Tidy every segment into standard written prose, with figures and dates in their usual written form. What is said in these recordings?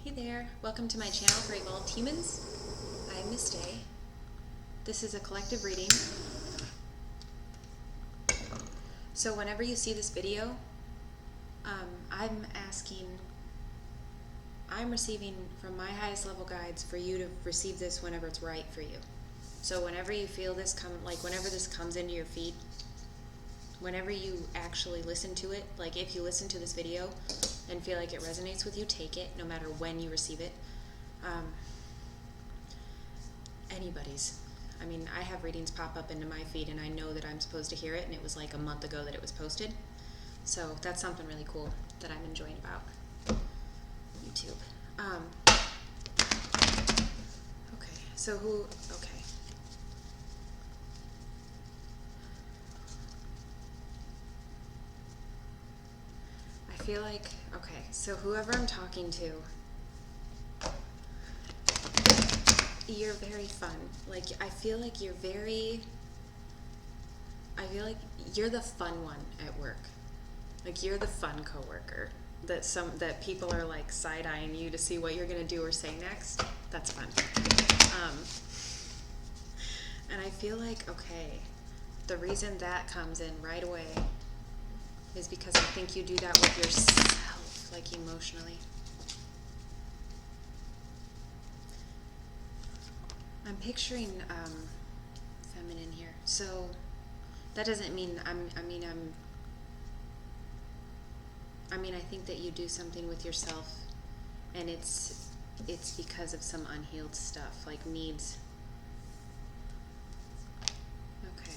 Hey there, welcome to my channel for Evolved Humans. I'm Miss Day. This is a collective reading. So whenever you see this video, I'm receiving from my highest level guides for you to receive this whenever it's right for you. So whenever you feel this whenever this comes into your feed, whenever you actually listen to it, like if you listen to this video and feel like it resonates with you, take it, no matter when you receive it. Anybody's. I mean, I have readings pop up into my feed and I know that I'm supposed to hear it, and it was like a month ago that it was posted. So that's something really cool that I'm enjoying about YouTube. Okay, so okay. I feel like, okay, so whoever I'm talking to, you're very fun. Like, I feel like you're the fun one at work. Like, you're the fun coworker that people are like side-eyeing you to see what you're gonna do or say next. That's fun. And I feel like, okay, the reason that comes in right away is because I think you do that with yourself, like emotionally. I'm picturing feminine here, so that doesn't mean I think that you do something with yourself, and it's because of some unhealed stuff, like needs. Okay.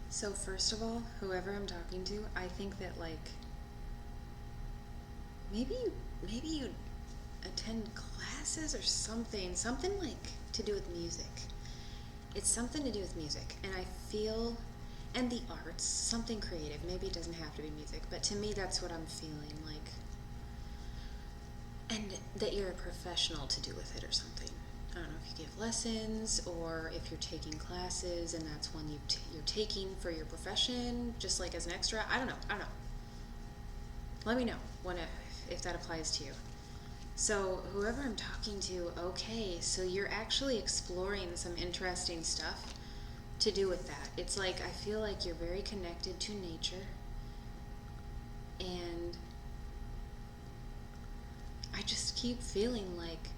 So first of all, whoever I'm talking to, I think that like maybe you attend classes or something like to do with music. It's something to do with music, and I feel, and the arts, something creative. Maybe it doesn't have to be music, but to me that's what I'm feeling like. And that you're a professional to do with it or something. I don't know if you give lessons or if you're taking classes and that's one you're taking for your profession, just like as an extra. I don't know. Let me know if that applies to you. So whoever I'm talking to, okay, so you're actually exploring some interesting stuff to do with that. It's like, I feel like you're very connected to nature, and I just keep feeling like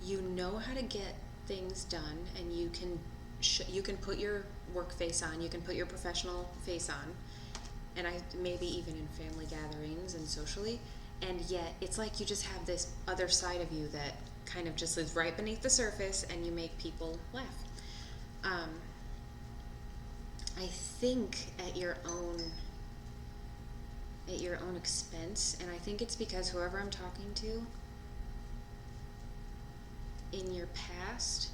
you know how to get things done, and you can put your work face on, you can put your professional face on, and maybe even in family gatherings and socially. And yet, it's like you just have this other side of you that kind of just lives right beneath the surface, and you make people laugh. I think at your own expense, and I think it's because whoever I'm talking to, in your past,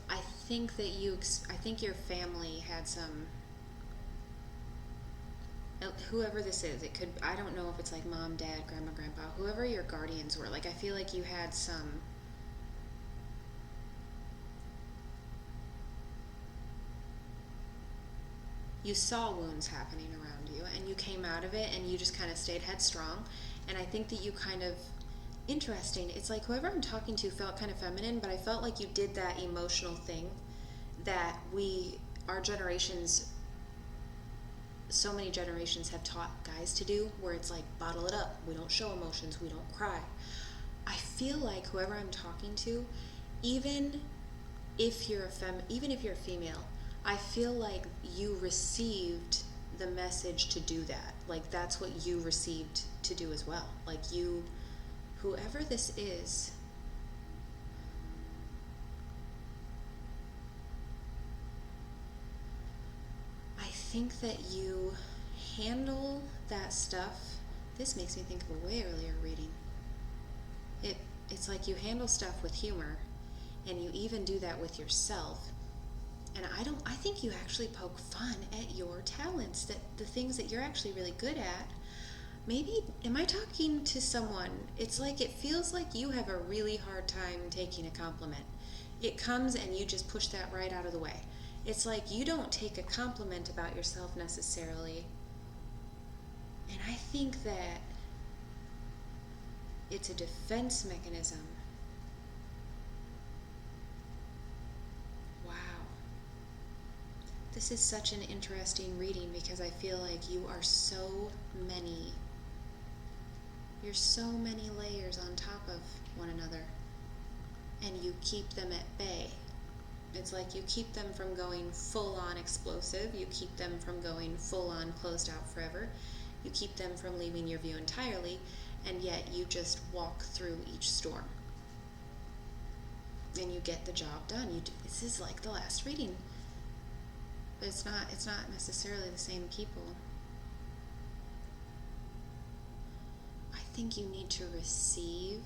I think your family had some. Whoever this is, it could, I don't know if it's like mom, dad, grandma, grandpa, whoever your guardians were, like I feel like you had some, you saw wounds happening around you and you came out of it and you just kind of stayed headstrong. And I think that you kind of, interesting, it's like whoever I'm talking to felt kind of feminine, but I felt like you did that emotional thing that our generations, so many generations have taught guys to do, where it's like, bottle it up, we don't show emotions, we don't cry. I feel like whoever I'm talking to, even if you're a female, I feel like you received the message to do that. Like that's what you received to do as well. Like whoever this is, I think that you handle that stuff. This makes me think of a way earlier reading. It's like you handle stuff with humor, and you even do that with yourself. And I think you actually poke fun at your talents, that the things that you're actually really good at. Maybe, am I talking to someone? It's like, it feels like you have a really hard time taking a compliment. It comes and you just push that right out of the way. It's like you don't take a compliment about yourself necessarily. And I think that it's a defense mechanism. Wow. This is such an interesting reading because I feel like you're so many layers on top of one another, and you keep them at bay. It's like you keep them from going full on explosive, you keep them from going full on closed out forever, you keep them from leaving your view entirely, and yet you just walk through each storm. And you get the job done. This is like the last reading. But it's not necessarily the same people. I think you need to receive,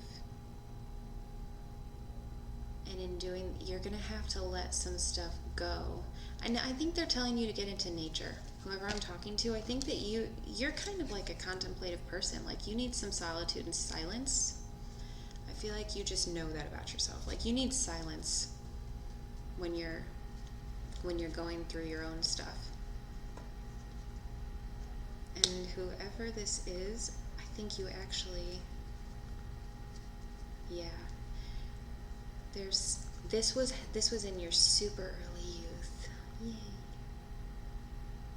and in doing, you're going to have to let some stuff go. And I think they're telling you to get into nature. Whoever I'm talking to, I think that you're kind of like a contemplative person. Like you need some solitude and silence. I feel like you just know that about yourself. Like you need silence when you're going through your own stuff. And whoever this is, I think you actually, yeah. This was in your super early youth. Yay.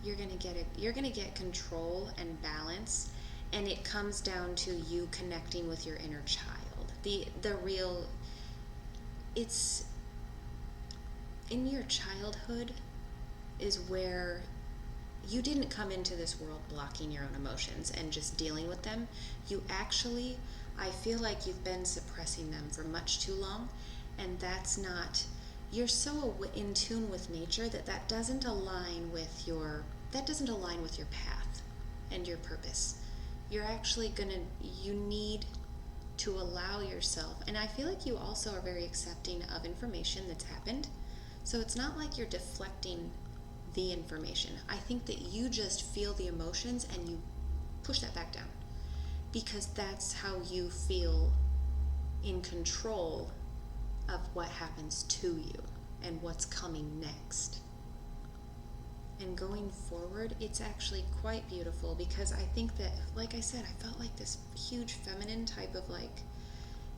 You're gonna get control and balance, and it comes down to you connecting with your inner child. It's in your childhood is where you didn't come into this world blocking your own emotions and just dealing with them. You actually, I feel like you've been suppressing them for much too long, and that's not, you're so in tune with nature that doesn't align with your path and your purpose. You need to allow yourself, and I feel like you also are very accepting of information that's happened. So it's not like you're deflecting the information. I think that you just feel the emotions and you push that back down, because that's how you feel in control of what happens to you and what's coming next. And going forward, it's actually quite beautiful, because I think that, like I said, I felt like this huge feminine type of like,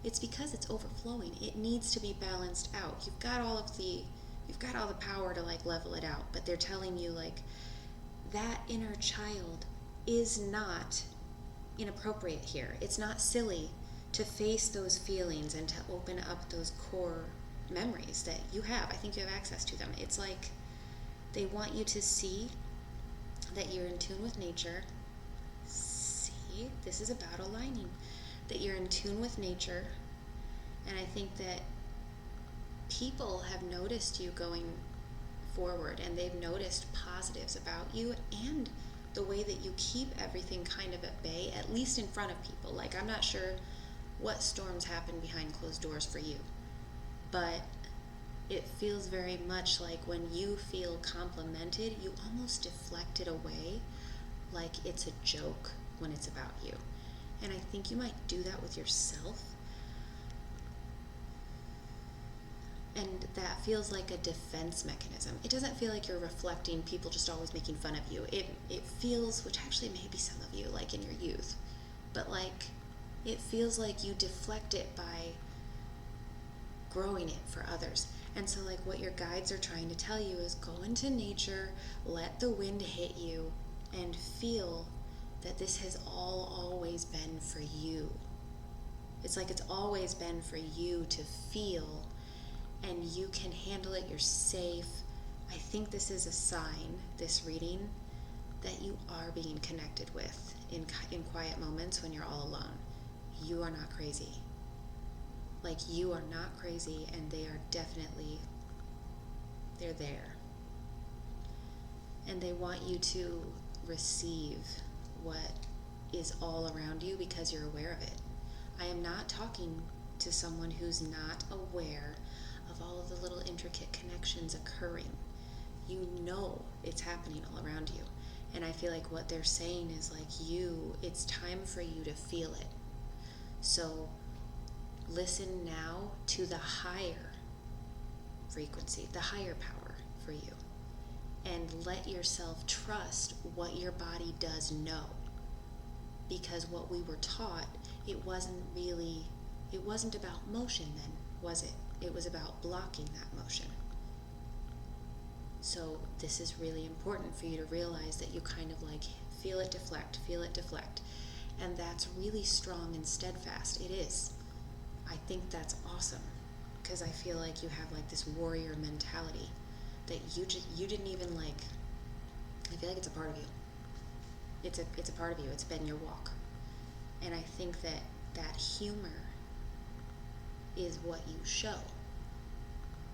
it's because it's overflowing. It needs to be balanced out. You've got all the power to like level it out, but they're telling you like that inner child is not inappropriate here. It's not silly to face those feelings and to open up those core memories that you have. I think you have access to them. It's like they want you to see that you're in tune with nature. See, this is about aligning. That you're in tune with nature. And I think that people have noticed you going forward, and they've noticed positives about you and the way that you keep everything kind of at bay, at least in front of people. Like, I'm not sure what storms happen behind closed doors for you, but it feels very much like when you feel complimented, you almost deflect it away like it's a joke when it's about you. And I think you might do that with yourself. And that feels like a defense mechanism. It doesn't feel like you're reflecting people just always making fun of you. It feels, which actually maybe some of you, like in your youth, but like it feels like you deflect it by growing it for others. And so like what your guides are trying to tell you is go into nature, let the wind hit you, and feel that this has always been for you. It's like it's always been for you to feel, and you can handle it, you're safe. I think this is a sign, this reading, that you are being connected with in quiet moments when you're all alone. You are not crazy. Like, you are not crazy, and they are definitely, they're there. And they want you to receive what is all around you because you're aware of it. I am not talking to someone who's not aware of all of the little intricate connections occurring. You know it's happening all around you. And I feel like what they're saying is like it's time for you to feel it. So listen now to the higher frequency, the higher power for you. And let yourself trust what your body does know. Because what we were taught, it wasn't about motion then, was it? It was about blocking that motion. So this is really important for you to realize that you kind of like feel it deflect. And that's really strong and steadfast. It is. I think that's awesome, because I feel like you have like this warrior mentality that you didn't even like. I feel like it's a part of you. It's a part of you. It's been your walk. And I think that humor is what you show.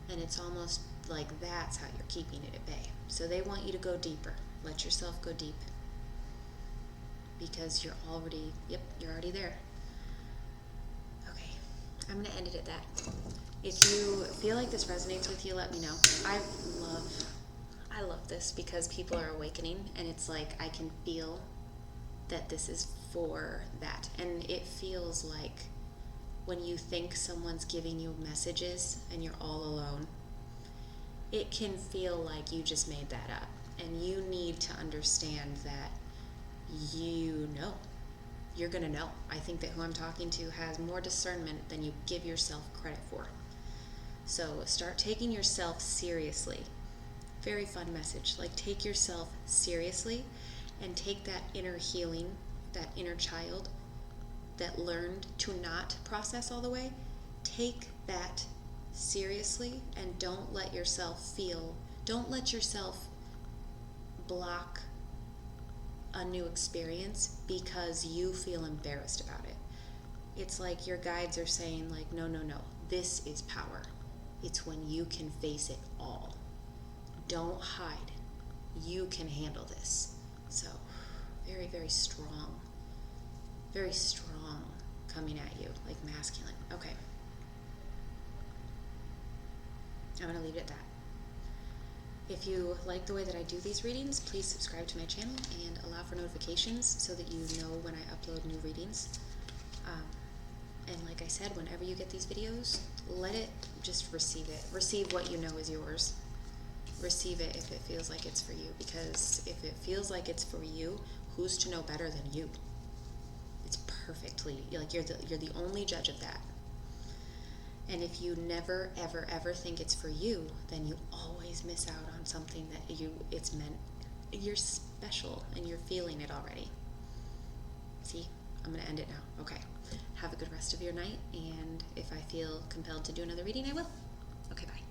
And it's almost like that's how you're keeping it at bay. So they want you to go deeper. Let yourself go deep. Because you're already there. Okay, I'm going to end it at that. If you feel like this resonates with you, let me know. I love this because people are awakening, and it's like I can feel that this is for that. And it feels like when you think someone's giving you messages and you're all alone, it can feel like you just made that up. And you need to understand that you're going to know. I think that who I'm talking to has more discernment than you give yourself credit for. So start taking yourself seriously. Very fun message. Like, take yourself seriously and take that inner healing, that inner child that learned to not process all the way. Take that seriously and don't let yourself block a new experience because you feel embarrassed about it. It's like your guides are saying, like, no, this is power. It's when you can face it all. Don't hide. You can handle this. So, very, very strong coming at you, like masculine. Okay. I'm going to leave it at that. If you like the way that I do these readings, please subscribe to my channel and allow for notifications so that you know when I upload new readings. And like I said, whenever you get these videos, let it just receive it. Receive what you know is yours. Receive it if it feels like it's for you, because if it feels like it's for you, who's to know better than you? It's perfectly, like you're the only judge of that. And if you never, ever, ever think it's for you, then you always miss out on something that it's meant. You're special and you're feeling it already. See, I'm going to end it now. Okay. Have a good rest of your night. And if I feel compelled to do another reading, I will. Okay, bye.